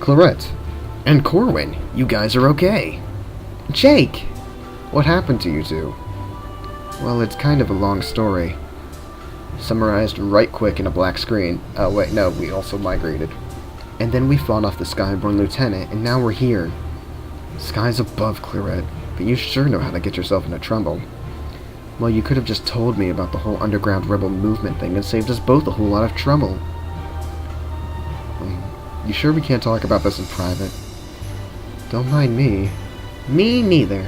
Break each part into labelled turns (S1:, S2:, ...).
S1: Clarette. And Corwin, you guys are okay. Jake! What happened to you two? Well, it's kind of a long story. Summarized right quick in a black screen. Oh, wait, no, we also migrated. And then we fought off the Skyborn lieutenant, and now we're here. Sky's above, Clarette, but you sure know how to get yourself into trouble. Well, you could have just told me about the whole underground rebel movement thing and saved us both a whole lot of trouble. You sure we can't talk about this in private? Don't mind me. Me neither.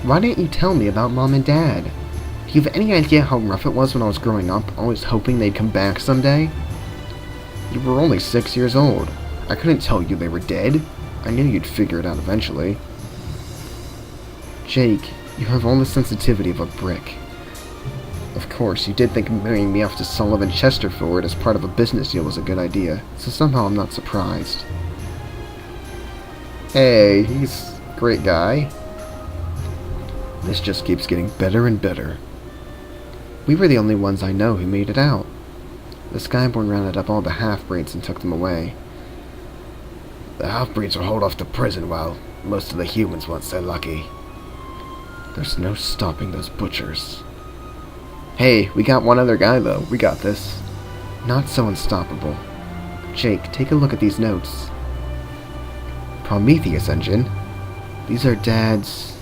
S1: Why didn't you tell me about Mom and Dad? Do you have any idea how rough it was when I was growing up, always hoping they'd come back someday? You were only 6 years old. I couldn't tell you they were dead. I knew you'd figure it out eventually. Jake, you have all the sensitivity of a brick. Of course, you did think marrying me off to Sullivan Chesterford as part of a business deal was a good idea, so somehow I'm not surprised. Hey, he's a great guy. This just keeps getting better and better. We were the only ones I know who made it out. The Skyborn rounded up all the half-breeds and took them away. The half-breeds were hauled off to prison while most of the humans, once they're lucky. There's no stopping those butchers. Hey, we got one other guy though. We got this. Not so unstoppable. Jake, take a look at these notes. Prometheus engine? These are Dad's...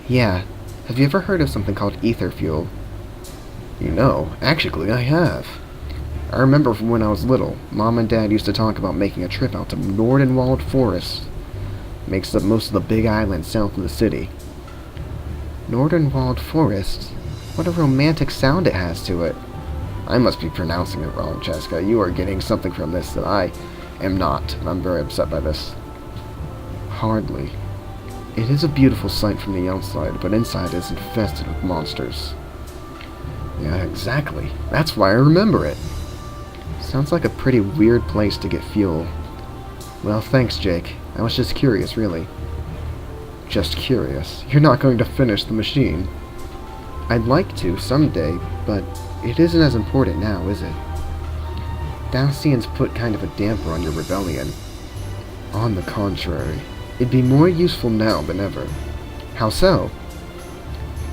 S1: Yeah. Have you ever heard of something called ether fuel? You know, actually I have. I remember from when I was little, Mom and Dad used to talk about making a trip out to Nordenwald Forest. Makes up most of the big island south of the city. Nordenwald Forest? What a romantic sound it has to it. I must be pronouncing it wrong, Cheska. You are getting something from this that I am not, and I'm very upset by this. Hardly. It is a beautiful sight from the outside, but inside is infested with monsters. Yeah, exactly. That's why I remember it. Sounds like a pretty weird place to get fuel. Well, thanks, Jake. I was just curious, really. Just curious. You're not going to finish the machine. I'd like to, someday, but it isn't as important now, is it? Dalcian's put kind of a damper on your rebellion. On the contrary, it'd be more useful now than ever. How so?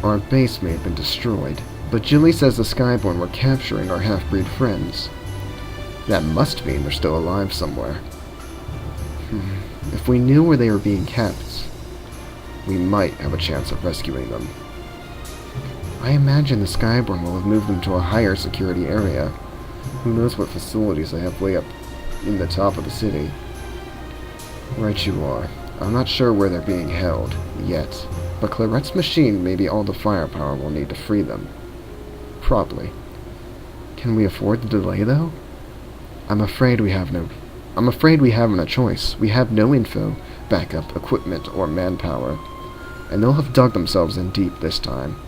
S1: Our base may have been destroyed, but Jilly says the Skyborn were capturing our half-breed friends. That must mean they're still alive somewhere. If we knew where they were being kept, we might have a chance of rescuing them. I imagine the Skyborn will have moved them to a higher security area. Who knows what facilities they have way up in the top of the city. Right you are. I'm not sure where they're being held, yet, but Clarette's machine may be all the firepower we'll need to free them. Probably. Can we afford the delay, though? I'm afraid we haven't a choice. We have no info, backup, equipment, or manpower. And they'll have dug themselves in deep this time.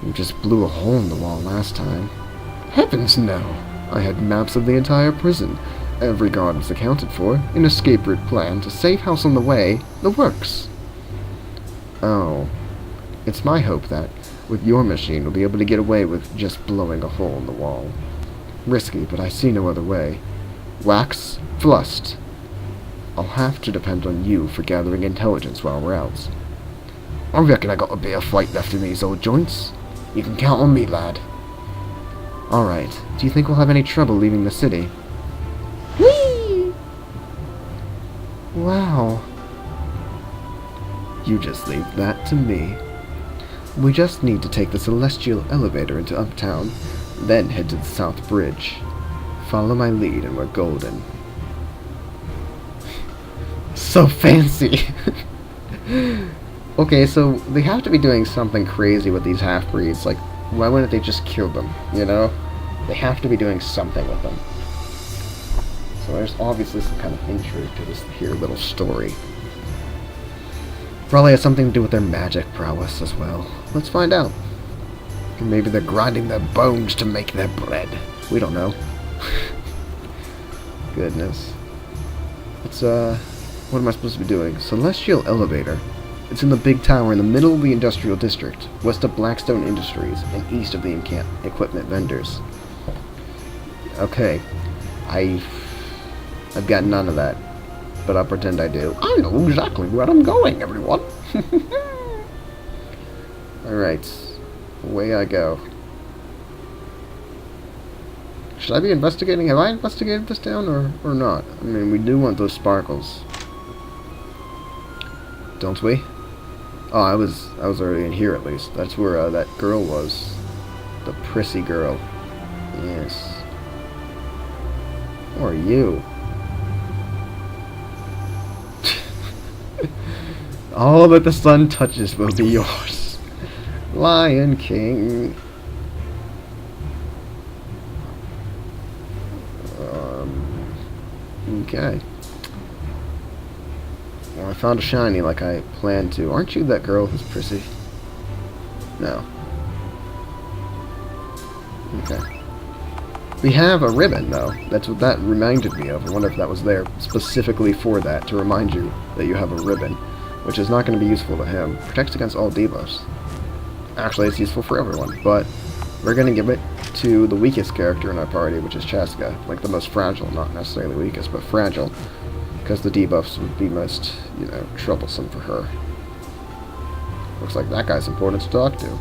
S1: We just blew a hole in the wall last time. Heavens no! I had maps of the entire prison. Every guard was accounted for, an escape route plan, a safe house on the way, the works. Oh. It's my hope that, with your machine, we'll be able to get away with just blowing a hole in the wall. Risky, but I see no other way. Wax, flust. I'll have to depend on you for gathering intelligence while we're out. I reckon I got a bit of fight left in these old joints. You can count on me, lad. Alright. Do you think we'll have any trouble leaving the city? Whee! Wow. You just leave that to me. We just need to take the celestial elevator into Uptown, then head to the South Bridge. Follow my lead and we're golden. So fancy! Okay, so they have to be doing something crazy with these half-breeds. Like, why wouldn't they just kill them, you know? They have to be doing something with them. So there's obviously some kind of intrigue to this here little story. Probably has something to do with their magic prowess as well. Let's find out. Maybe they're grinding their bones to make their bread. We don't know. Goodness. It's, what am I supposed to be doing? Celestial Elevator. It's in the big tower in the middle of the industrial district, west of Blackstone Industries, and east of the equipment vendors. Okay. I've got none of that. But I'll pretend I do. I know exactly where I'm going, everyone. Alright. Away I go. Should I be investigating? Have I investigated this town or not? I mean, we do want those sparkles. Don't we? Oh, I was already in here at least. That's where that girl was. The prissy girl. Yes. Who are you? All that the sun touches will be yours. Lion King. Okay. Well, I found a shiny like I planned to. Aren't you that girl who's prissy? No. Okay. We have a ribbon, though. That's what that reminded me of. I wonder if that was there specifically for that, to remind you that you have a ribbon. Which is not going to be useful to him. Protects against all debuffs. Actually, it's useful for everyone, but we're going to give it to the weakest character in our party, which is Cheska. Like, the most fragile, not necessarily weakest, but fragile. Because the debuffs would be most, you know, troublesome for her. Looks like that guy's important to talk to.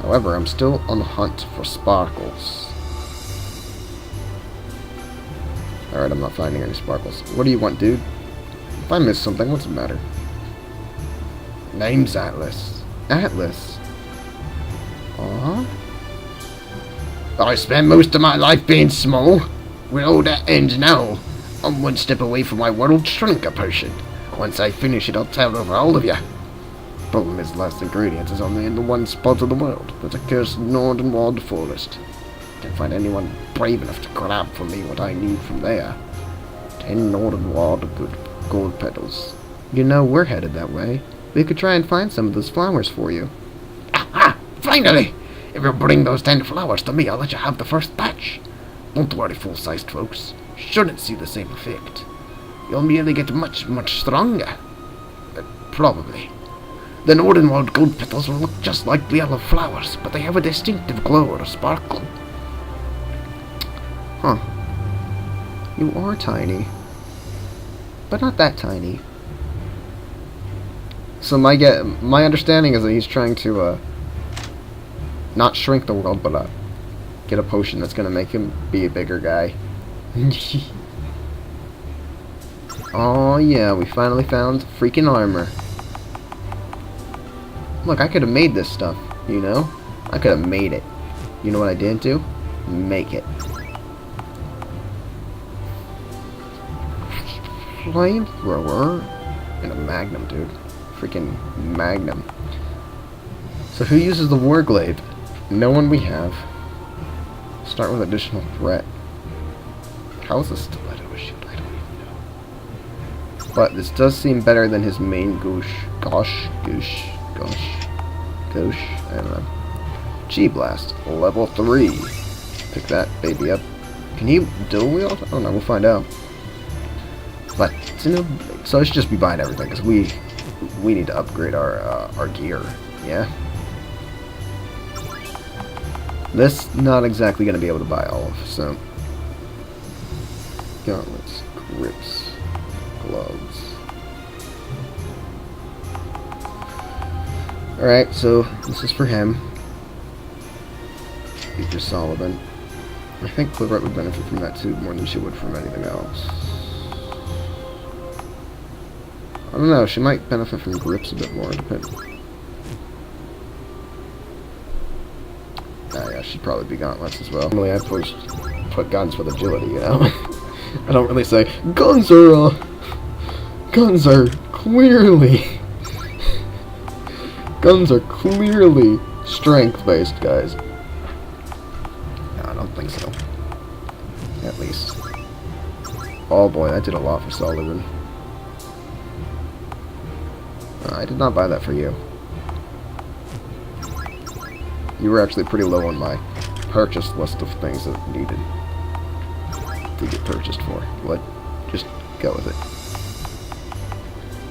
S1: However, I'm still on the hunt for sparkles. Alright, I'm not finding any sparkles. What do you want, dude? If I miss something, what's the matter? Name's Atlas. Atlas? Aww. I spent most of my life being small. When all that ends now, I'm one step away from my world shrinker potion. Once I finish it, I'll tell over all of you. Problem is, the last ingredient is only in the one spot of the world. There's a cursed northern walled forest. Can't find anyone brave enough to grab for me what I need from there. 10 northern walled good gold petals. You know, we're headed that way. We could try and find some of those flowers for you. Aha! Finally! If you bring those 10 flowers to me, I'll let you have the first batch. Don't worry, full-sized folks. Shouldn't see the same effect. You'll merely get much, much stronger. Probably. The northern wild gold petals will look just like the yellow flowers, but they have a distinctive glow or a sparkle. Huh. You are tiny. But not that tiny. So my understanding is that he's trying to not shrink the world, but get a potion that's gonna make him be a bigger guy. Oh yeah, we finally found freaking armor. Look, I could have made this stuff, you know? I could have made it. You know what I didn't do? Make it. Flamethrower and a magnum, dude. Freaking magnum. So who uses the warglaive? No one we have. Start with additional threat. How is this stiletto a shield? I don't even know. But this does seem better than his main gosh. I don't know. Chi Blast, level 3. Pick that baby up. Can he dual wield? I don't know, we'll find out. But so I should just be buying everything because we need to upgrade our gear. Yeah. This not exactly gonna be able to buy all of, so gauntlets, grips, gloves. Alright, so this is for him. Future Sullivan. I think Clivert would benefit from that too more than she would from anything else. I don't know, she might benefit from grips a bit more, depending. Oh yeah, she'd probably be gauntlets as well. Normally I put guns with agility, you know? I don't really say, guns are clearly strength-based, guys. No, I don't think so. At least. Oh boy, that did a lot for Sullivan. I did not buy that for you. You were actually pretty low on my purchase list of things that needed to get purchased for. What? Just go with it.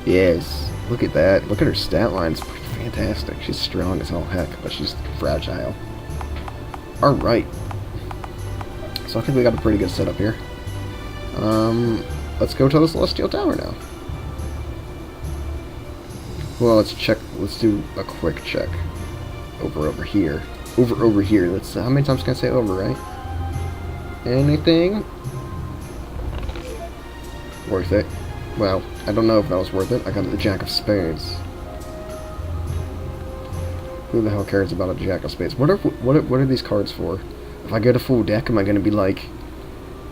S1: Yes. Look at that. Look at her stat line. It's fantastic. She's strong as all heck, but she's fragile. Alright. So I think we got a pretty good setup here. Let's go to the Celestial Tower now. Well, let's check. Let's do a quick check. Over here. Over here. Let's. How many times can I say over, right? Anything? Worth it. Well, I don't know if that was worth it. I got the Jack of Spades. Who the hell cares about a Jack of Spades? What are these cards for? If I get a full deck, am I gonna be like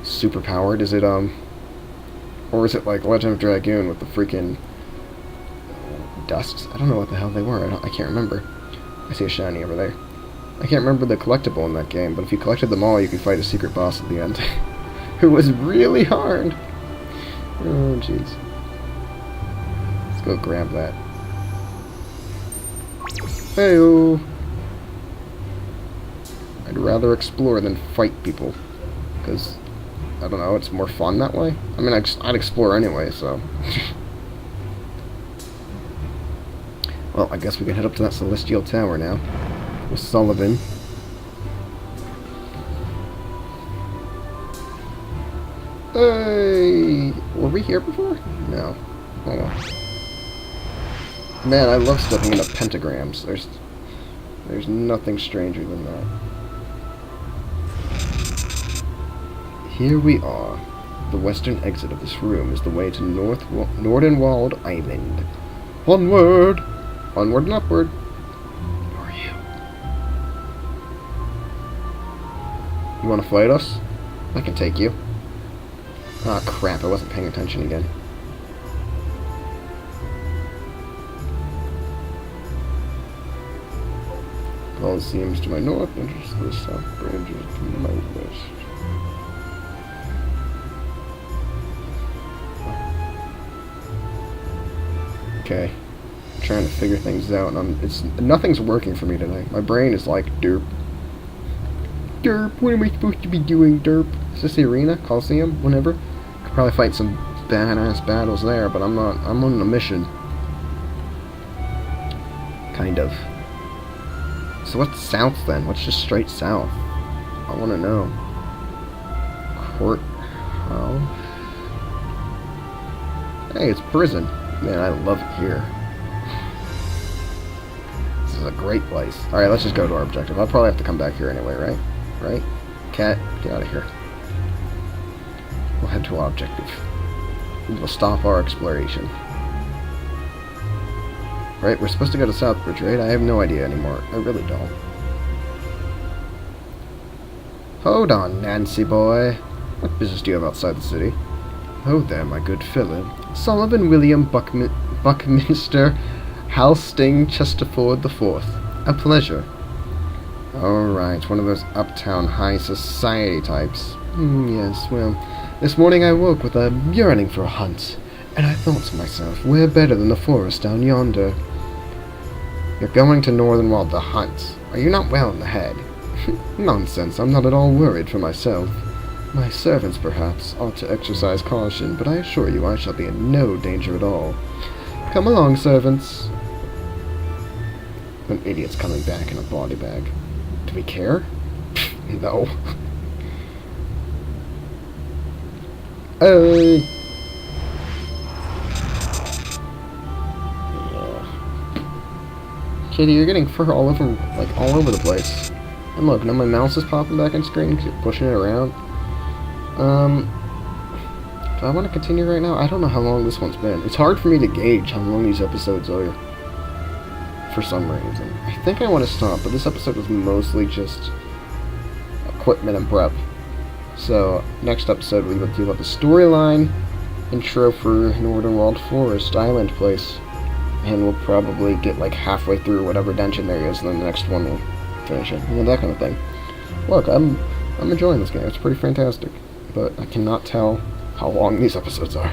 S1: super powered? Is it or is it like Legend of Dragoon with the freaking dusks? I don't know what the hell they were. I can't remember. I see a shiny over there. I can't remember the collectible in that game, but if you collected them all, you could fight a secret boss at the end. Who was really hard. Oh, jeez. Let's go grab that. Hey-o! I'd rather explore than fight people. Because, I don't know, it's more fun that way. I mean, I'd explore anyway, so... Well, I guess we can head up to that Celestial Tower now. With Sullivan. Hey! Were we here before? No. Oh well. Man, I love stepping into pentagrams. There's nothing stranger than that. Here we are. The western exit of this room is the way to Nordenwald Island. Onward! Onward and upward. Who are you? You want to fight us? I can take you. Ah, crap, I wasn't paying attention again. Coliseums to my north, entrance to the south, branches to my west. Okay. I'm trying to figure things out, and nothing's working for me tonight. My brain is like, derp. Derp, what am I supposed to be doing, derp? Is this the arena? Coliseum? Whatever? Could probably fight some badass battles there, but I'm not. I'm on a mission. Kind of. So what's south then? What's just straight south? I want to know. Courthouse? Hey, it's prison. Man, I love it here. This is a great place. Alright, let's just go to our objective. I'll probably have to come back here anyway, right? Right? Cat, get out of here. We'll head to our objective. We'll stop our exploration. Right, we're supposed to go to Southbridge, right? I have no idea anymore. I really don't. Hold on, Nancy boy. What business do you have outside the city? Oh there, my good fellow. Sullivan William Buckminster Halsting Chesterford IV. A pleasure. Alright, one of those uptown high society types. Yes, well, this morning I woke with a yearning for a hunt. And I thought to myself, where better than the forest down yonder? You're going to Northernwald to hunt. Are you not well in the head? Nonsense, I'm not at all worried for myself. My servants, perhaps, ought to exercise caution, but I assure you I shall be in no danger at all. Come along, servants. An idiot's coming back in a body bag. Do we care? No. Hey! Kitty, you're getting fur all over, like, all over the place. And look, now my mouse is popping back on screen, keep pushing it around. Do I want to continue right now? I don't know how long this one's been. It's hard for me to gauge how long these episodes are. For some reason. I think I want to stop, but this episode was mostly just equipment and prep. So, next episode we will deal with the storyline, intro for Northernwald Forest Island place. And we'll probably get like halfway through whatever dungeon there is, and then the next one will finish it. You know, that kind of thing. Look, I'm enjoying this game. It's pretty fantastic. But I cannot tell how long these episodes are.